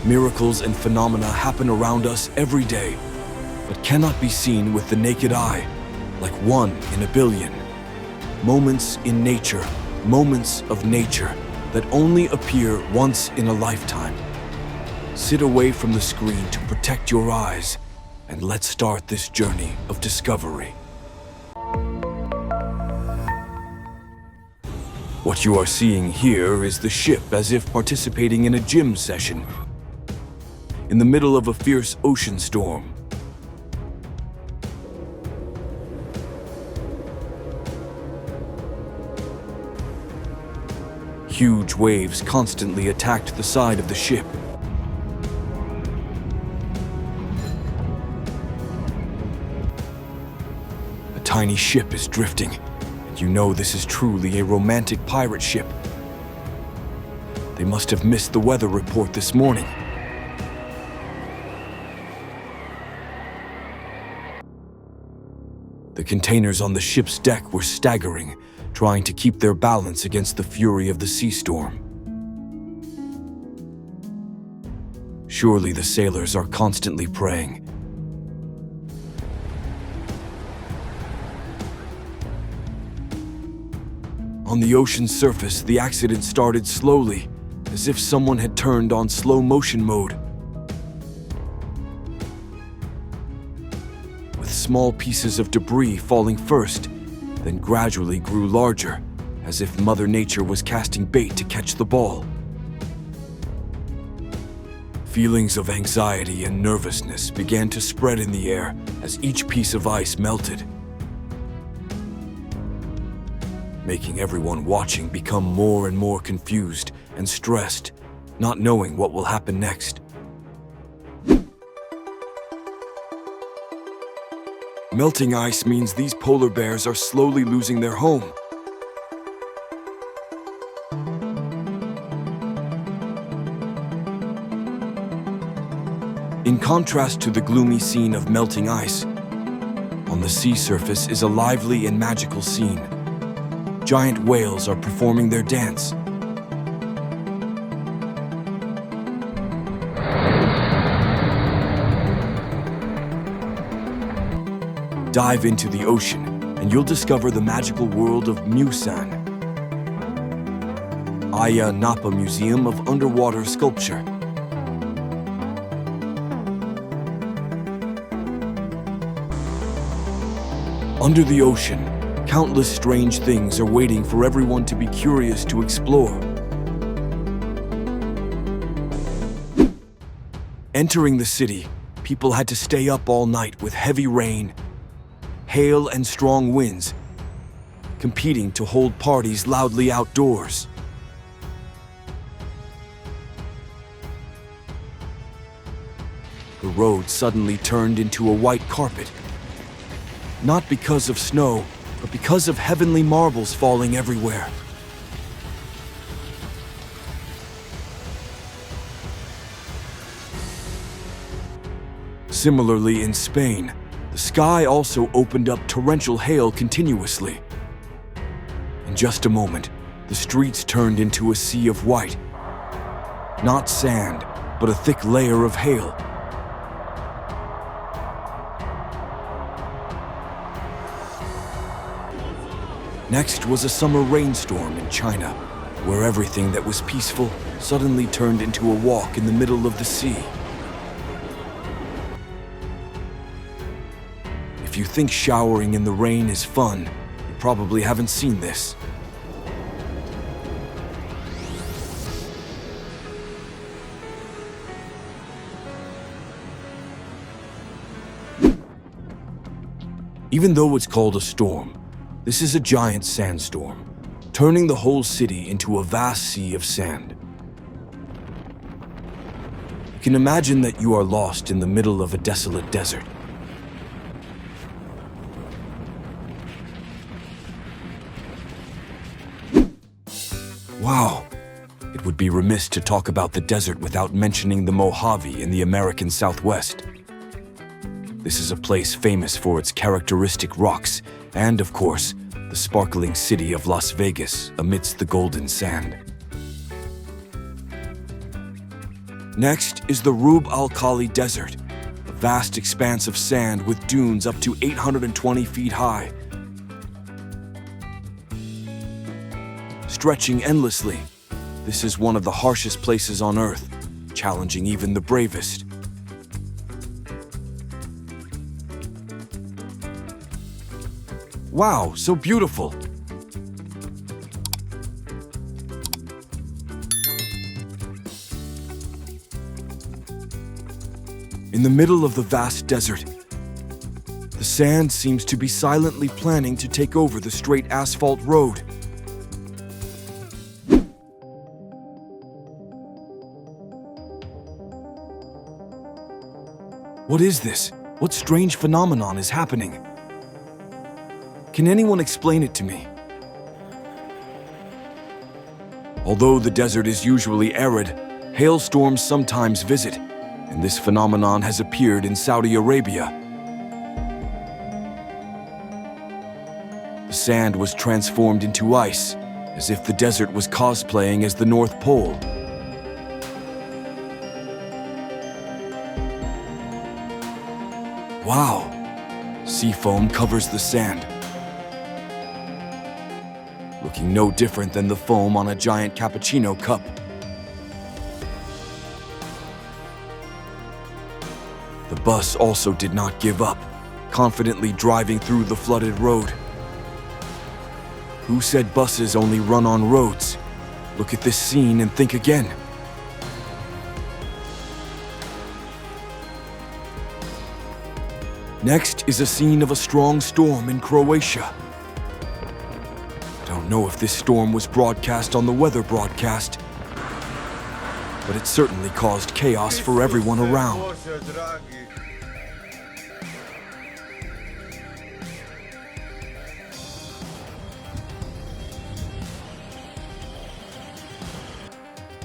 Miracles and phenomena happen around us every day, but cannot be seen with the naked eye, like one in a billion. Moments in nature, moments of nature that only appear once in a lifetime. Sit away from the screen to protect your eyes, and let's start this journey of discovery. What you are seeing here is the ship as if participating in a gym session, in the middle of a fierce ocean storm. Huge waves constantly attacked the side of the ship. A tiny ship is drifting, and you know this is truly a romantic pirate ship. They must have missed the weather report this morning. The containers on the ship's deck were staggering, trying to keep their balance against the fury of the sea storm. Surely the sailors are constantly praying. On the ocean's surface, the accident started slowly, as if someone had turned on slow motion mode. With small pieces of debris falling first, then gradually grew larger, as if Mother Nature was casting bait to catch the ball. Feelings of anxiety and nervousness began to spread in the air as each piece of ice melted, making everyone watching become more and more confused and stressed, not knowing what will happen next. Melting ice means these polar bears are slowly losing their home. In contrast to the gloomy scene of melting ice, on the sea surface is a lively and magical scene. Giant whales are performing their dance. Dive into the ocean, and you'll discover the magical world of Musan, Ayia Napa Museum of Underwater Sculpture. Under the ocean, countless strange things are waiting for everyone to be curious to explore. Entering the city, people had to stay up all night with heavy rain, hail, and strong winds, competing to hold parties loudly outdoors. The road suddenly turned into a white carpet, not because of snow, but because of heavenly marbles falling everywhere. Similarly, in Spain, the sky also opened up torrential hail continuously. In just a moment, the streets turned into a sea of white. Not sand, but a thick layer of hail. Next was a summer rainstorm in China, where everything that was peaceful suddenly turned into a walk in the middle of the sea. If you think showering in the rain is fun, you probably haven't seen this. Even though it's called a storm, this is a giant sandstorm, turning the whole city into a vast sea of sand. You can imagine that you are lost in the middle of a desolate desert. Wow! It would be remiss to talk about the desert without mentioning the Mojave in the American Southwest. This is a place famous for its characteristic rocks and, of course, the sparkling city of Las Vegas amidst the golden sand. Next is the Rub al-Khali Desert, a vast expanse of sand with dunes up to 820 feet high, stretching endlessly. This is one of the harshest places on Earth, challenging even the bravest. Wow, so beautiful! In the middle of the vast desert, the sand seems to be silently planning to take over the straight asphalt road. What is this? What strange phenomenon is happening? Can anyone explain it to me? Although the desert is usually arid, hailstorms sometimes visit, and this phenomenon has appeared in Saudi Arabia. The sand was transformed into ice, as if the desert was cosplaying as the North Pole. Wow! Sea foam covers the sand, looking no different than the foam on a giant cappuccino cup. The bus also did not give up, confidently driving through the flooded road. Who said buses only run on roads? Look at this scene and think again. Next is a scene of a strong storm in Croatia. I don't know if this storm was broadcast on the weather broadcast, but it certainly caused chaos for everyone around.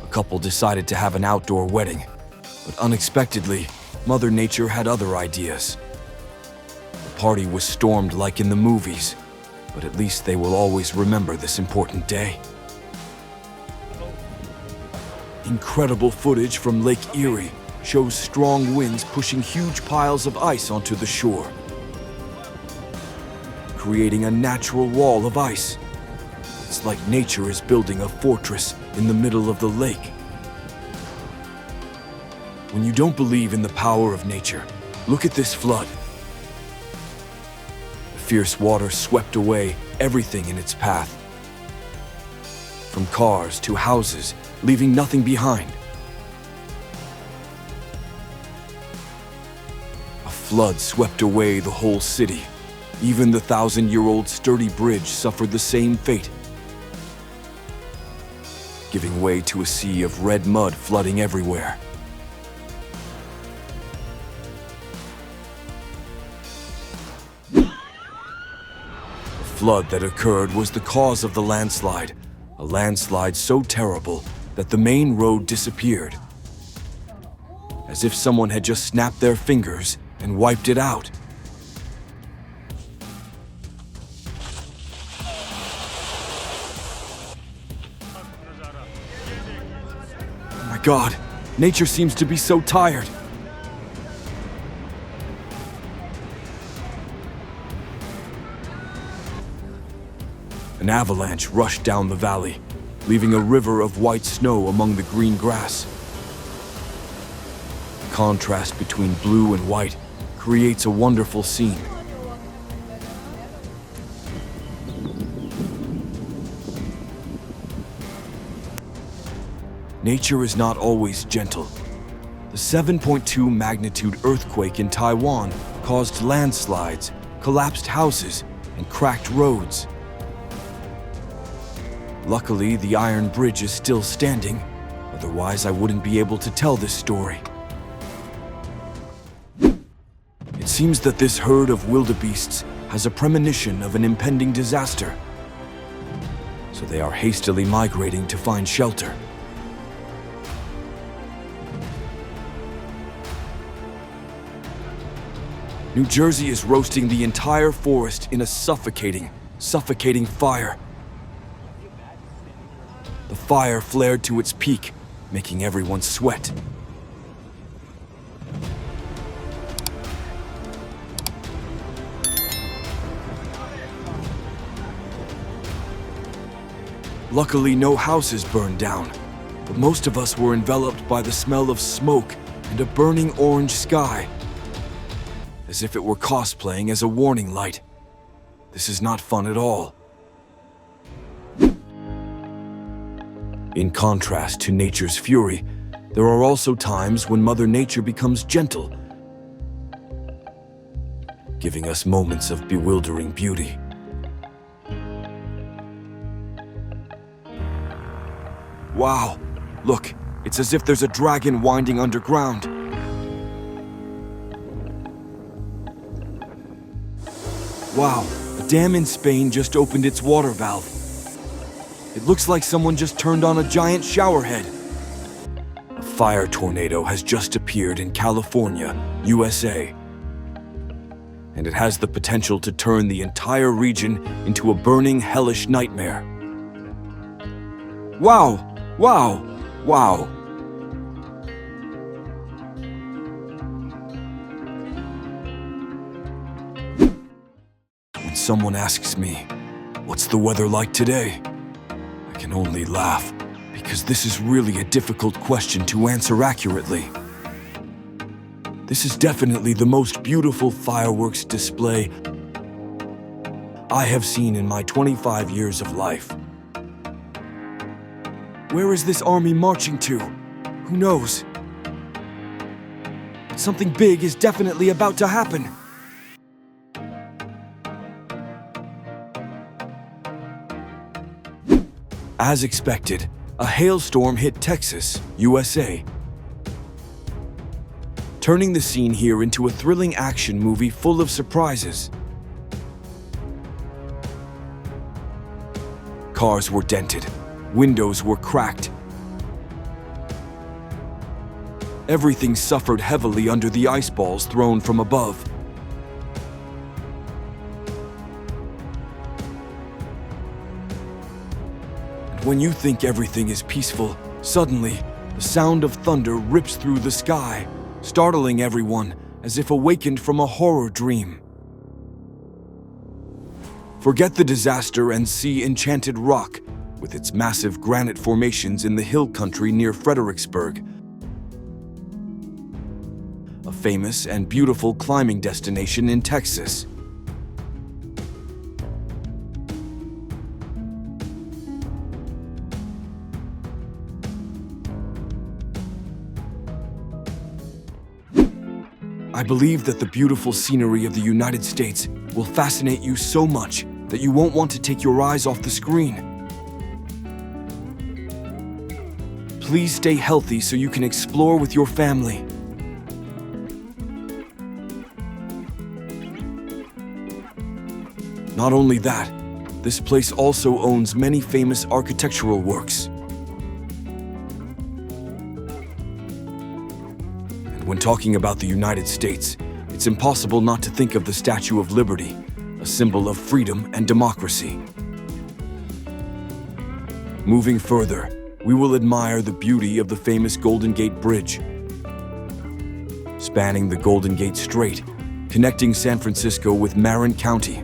A couple decided to have an outdoor wedding, but unexpectedly, Mother Nature had other ideas. The party was stormed like in the movies, but at least they will always remember this important day. Incredible footage from Lake Erie shows strong winds pushing huge piles of ice onto the shore, creating a natural wall of ice. It's like nature is building a fortress in the middle of the lake. When you don't believe in the power of nature, look at this flood. The fierce water swept away everything in its path, from cars to houses, leaving nothing behind. A flood swept away the whole city. Even the 1,000-year-old sturdy bridge suffered the same fate, giving way to a sea of red mud flooding everywhere. The flood that occurred was the cause of the landslide, a landslide so terrible that the main road disappeared, as if someone had just snapped their fingers and wiped it out. Oh my God, nature seems to be so tired. An avalanche rushed down the valley, leaving a river of white snow among the green grass. The contrast between blue and white creates a wonderful scene. Nature is not always gentle. The 7.2 magnitude earthquake in Taiwan caused landslides, collapsed houses, and cracked roads. Luckily, the iron bridge is still standing, otherwise I wouldn't be able to tell this story. It seems that this herd of wildebeests has a premonition of an impending disaster, so they are hastily migrating to find shelter. New Jersey is roasting the entire forest in a suffocating fire. The fire flared to its peak, making everyone sweat. Luckily, no houses burned down, but most of us were enveloped by the smell of smoke and a burning orange sky, as if it were cosplaying as a warning light. This is not fun at all. In contrast to nature's fury, there are also times when Mother Nature becomes gentle, giving us moments of bewildering beauty. Wow, look, it's as if there's a dragon winding underground. Wow, a dam in Spain just opened its water valve. It looks like someone just turned on a giant shower head. A fire tornado has just appeared in California, USA. And it has the potential to turn the entire region into a burning, hellish nightmare. Wow! Wow! Wow! When someone asks me, "What's the weather like today?" I can only laugh, because this is really a difficult question to answer accurately. This is definitely the most beautiful fireworks display I have seen in my 25 years of life. Where is this army marching to? Who knows? But something big is definitely about to happen. As expected, a hailstorm hit Texas, USA, turning the scene here into a thrilling action movie full of surprises. Cars were dented, windows were cracked. Everything suffered heavily under the ice balls thrown from above. And when you think everything is peaceful, suddenly, the sound of thunder rips through the sky, startling everyone as if awakened from a horror dream. Forget the disaster and see Enchanted Rock, with its massive granite formations in the hill country near Fredericksburg, a famous and beautiful climbing destination in Texas. I believe that the beautiful scenery of the United States will fascinate you so much that you won't want to take your eyes off the screen. Please stay healthy so you can explore with your family. Not only that, this place also owns many famous architectural works. And when talking about the United States, it's impossible not to think of the Statue of Liberty, a symbol of freedom and democracy. Moving further, we will admire the beauty of the famous Golden Gate Bridge, spanning the Golden Gate Strait, connecting San Francisco with Marin County.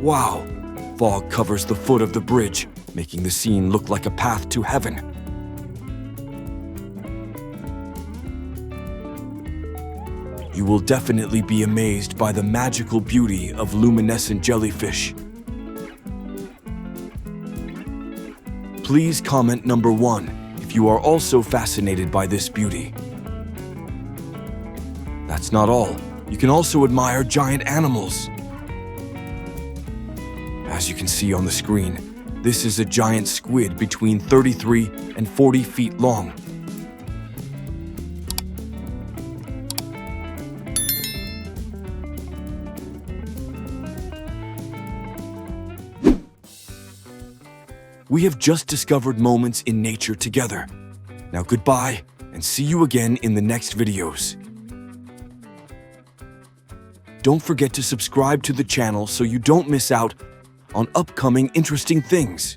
Wow! Fog covers the foot of the bridge, making the scene look like a path to heaven. You will definitely be amazed by the magical beauty of luminescent jellyfish. Please comment number 1 if you are also fascinated by this beauty. That's not all. You can also admire giant animals. As you can see on the screen, this is a giant squid between 33 and 40 feet long. We have just discovered moments in nature together. Now goodbye, and see you again in the next videos. Don't forget to subscribe to the channel so you don't miss out on upcoming interesting things.